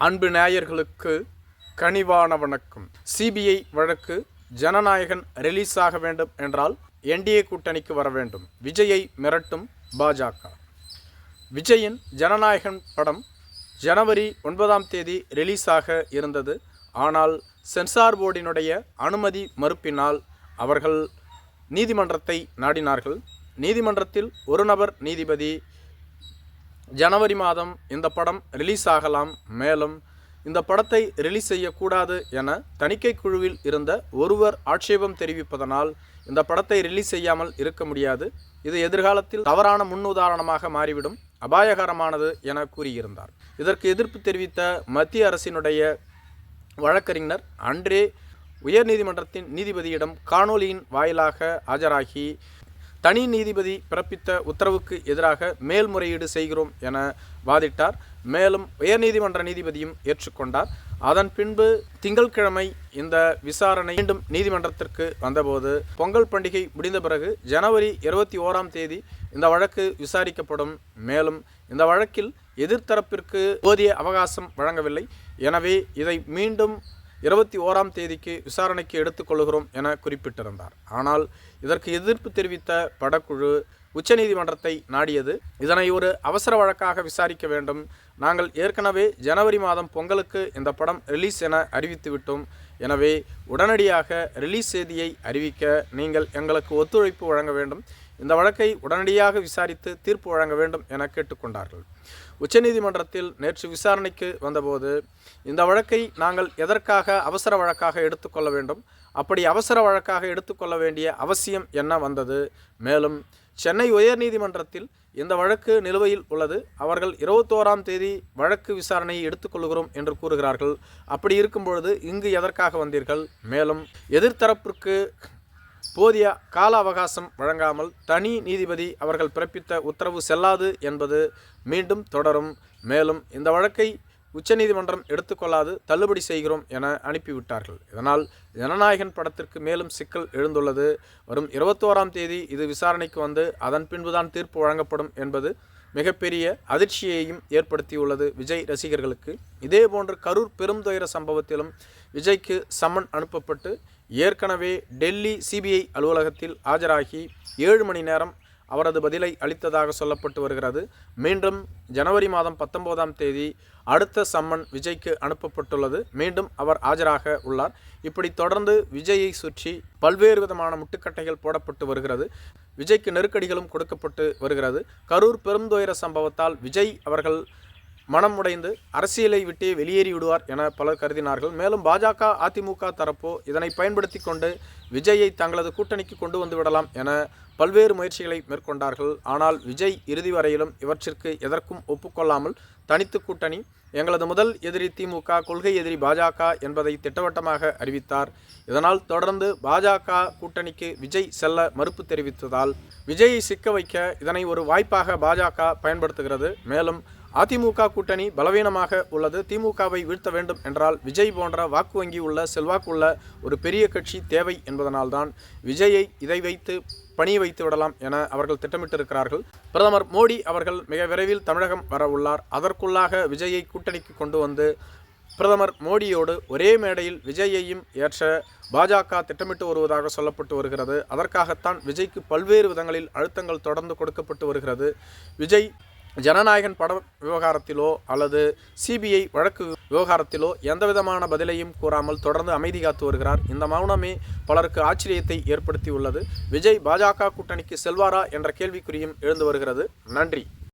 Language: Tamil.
அன்பு நேயர்களுக்கு கனிவான வணக்கம். சிபிஐ வழக்கு ஜனநாயகன் ரிலீஸ் ஆக வேண்டும் என்றால் என்டிஏ கூட்டணிக்கு வர வேண்டும். விஜயை மிரட்டும் பாஜக. விஜயின் ஜனநாயகன் படம் ஜனவரி 9ஆம் தேதி ரிலீஸ் ஆக இருந்தது. ஆனால் சென்சார் போர்டினுடைய அனுமதி மறுப்பினால் அவர்கள் நீதிமன்றத்தை நாடினார்கள். நீதிமன்றத்தில் ஒரு நபர் நீதிபதி ஜனவரி மாதம் இந்த படம் ரிலீஸ் ஆகலாம், மேலும் இந்த படத்தை ரிலீஸ் செய்யக்கூடாது என தணிக்கை குழுவில் இருந்த ஒருவர் ஆட்சேபம் தெரிவிப்பதனால் இந்த படத்தை ரிலீஸ் செய்யாமல் இருக்க முடியாது, இது எதிர்காலத்தில் தவறான முன்னுதாரணமாக மாறிவிடும், அபாயகரமானது என கூறியிருந்தார். இதற்கு எதிர்ப்பு தெரிவித்த மத்திய அரசினுடைய வழக்கறிஞர் அன்றே உயர்நீதிமன்றத்தின் நீதிபதியிடம் காணொலியின் வாயிலாக ஆஜராகி தனி நீதிபதி பிறப்பித்த உத்தரவுக்கு எதிராக மேல்முறையீடு செய்கிறோம் என வாதிட்டார். மேலும் உயர்நீதிமன்ற நீதிபதியும் ஏற்றுக்கொண்டார். அதன் பின்பு திங்கட்கிழமை இந்த விசாரணை மீண்டும் நீதிமன்றத்திற்கு வந்தபோது பொங்கல் பண்டிகை முடிந்த பிறகு ஜனவரி 21ஆம் தேதி இந்த வழக்கு விசாரிக்கப்படும். மேலும் இந்த வழக்கில் எதிர்த்தரப்பிற்கு போதிய அவகாசம் வழங்கவில்லை. எனவே இதை மீண்டும் 21ஆம் தேதிக்கு விசாரணைக்கு எடுத்துக்கொள்கிறோம் என குறிப்பிட்டிருந்தார். ஆனால் இதற்கு எதிர்ப்பு தெரிவித்த படக்குழு உச்சநீதிமன்றத்தை நாடியது. இதனை ஒரு அவசர வழக்காக விசாரிக்க வேண்டும். நாங்கள் ஏற்கனவே ஜனவரி மாதம் பொங்கலுக்கு இந்த படம் ரிலீஸ் என அறிவித்துவிட்டோம். எனவே உடனடியாக ரிலீஸ் செய்தியை அறிவிக்க நீங்கள் எங்களுக்கு ஒத்துழைப்பு வழங்க வேண்டும். இந்த வழக்கை உடனடியாக விசாரித்து தீர்ப்பு வழங்க வேண்டும் என கேட்டுக்கொண்டார்கள். உச்சநீதிமன்றத்தில் நேற்று விசாரணைக்கு வந்தபோது இந்த வழக்கை நாங்கள் எதற்காக அவசர வழக்காக எடுத்துக்கொள்ள வேண்டும், அப்படி அவசர வழக்காக எடுத்துக்கொள்ள வேண்டிய அவசியம் என்ன வந்தது, மேலும் சென்னை உயர்நீதிமன்றத்தில் இந்த வழக்கு நிலுவையில் உள்ளது, அவர்கள் 21ஆம் தேதி வழக்கு விசாரணையை எடுத்துக்கொள்கிறோம் என்று கூறுகிறார்கள், அப்படி இருக்கும் பொழுது இங்கு எதற்காக வந்தீர்கள், மேலும் எதிர்த்தரப்பிற்கு போதிய கால அவகாசம் வழங்காமல் தனி நீதிபதி அவர்கள் பிறப்பித்த உத்தரவு செல்லாது என்பது மீண்டும் தொடரும், மேலும் இந்த வழக்கை உச்சநீதிமன்றம் எடுத்துக்கொள்ளாது தள்ளுபடி செய்கிறோம் என அனுப்பிவிட்டார்கள். இதனால் ஜனநாயகன் படத்திற்கு மேலும் சிக்கல் எழுந்துள்ளது. வரும் 21ஆம் தேதி இது விசாரணைக்கு வந்து அதன் பின்புதான் தீர்ப்பு வழங்கப்படும் என்பது மிகப்பெரிய அதிர்ச்சியையும் ஏற்படுத்தியுள்ளது விஜய் ரசிகர்களுக்கு. இதேபோன்று கரூர் பெருந்துயர சம்பவத்திலும் விஜய்க்கு சம்மன் அனுப்பப்பட்டு ஏற்கனவே டெல்லி சிபிஐ அலுவலகத்தில் ஆஜராகி 7 மணி நேரம் அவரது பதிலை அளித்ததாக சொல்லப்பட்டு வருகிறது. மீண்டும் ஜனவரி மாதம் 19ஆம் தேதி அடுத்த சம்மன் விஜய்க்கு அனுப்பப்பட்டுள்ளது. மீண்டும் அவர் ஆஜராக உள்ளார். இப்படி தொடர்ந்து விஜயை சுற்றி பல்வேறு விதமான முட்டுக்கட்டைகள் போடப்பட்டு வருகிறது. விஜய்க்கு நெருக்கடிகளும் கொடுக்கப்பட்டு வருகிறது. கரூர் பெருந்துயர சம்பவத்தால் விஜய் அவர்கள் மனம் உடைந்து அரசியலை விட்டே வெளியேறி விடுவார் என பலர் கருதினார்கள். மேலும் பாஜக அதிமுக தரப்போ இதனை பயன்படுத்தி கொண்டு விஜயை தங்களது கூட்டணிக்கு கொண்டு வந்து விடலாம் என பல்வேறு முயற்சிகளை மேற்கொண்டார்கள். ஆனால் விஜய் இறுதி வரையிலும் இவற்றிற்கு எதற்கும் ஒப்புக்கொள்ளாமல் தனித்து கூட்டணி, எங்களது முதல் எதிரி திமுக, கொள்கை எதிரி பாஜக என்பதை திட்டவட்டமாக அறிவித்தார். இதனால் தொடர்ந்து பாஜக கூட்டணிக்கு விஜய் செல்ல மறுப்பு தெரிவித்ததால் விஜயை சிக்க வைக்க இதனை ஒரு வாய்ப்பாக பாஜக பயன்படுத்துகிறது. மேலும் அதிமுக கூட்டணி பலவீனமாக உள்ளது. திமுகவை வீழ்த்த வேண்டும் என்றால் விஜய் போன்ற வாக்கு வங்கி உள்ள செல்வாக்கு உள்ள ஒரு பெரிய கட்சி தேவை என்பதனால்தான் விஜயை இதை வைத்து பணிய வைத்து விடலாம் என அவர்கள் திட்டமிட்டிருக்கிறார்கள். பிரதமர் மோடி அவர்கள் மிக விரைவில் தமிழகம் வர உள்ளார். அதற்குள்ளாக விஜயை கூட்டணிக்கு கொண்டு வந்து பிரதமர் மோடியோடு ஒரே மேடையில் விஜயையும் ஏற்ற பாஜக திட்டமிட்டு வருவதாக சொல்லப்பட்டு வருகிறது. அதற்காகத்தான் விஜய்க்கு பல்வேறு விதங்களில் அழுத்தங்கள் தொடர்ந்து கொடுக்கப்பட்டு வருகிறது. விஜய் ஜனநாயகன் பட விவகாரத்திலோ அல்லது சிபிஐ வழக்கு விவகாரத்திலோ எந்தவிதமான பதிலையும் கூறாமல் தொடர்ந்து அமைதி காத்து வருகிறார். இந்த மௌனமே பலருக்கு ஆச்சரியத்தை ஏற்படுத்தியுள்ளது. விஜய் பாஜக கூட்டணிக்கு செல்வாரா என்ற கேள்விக்குறியும் எழுந்து வருகிறது. நன்றி.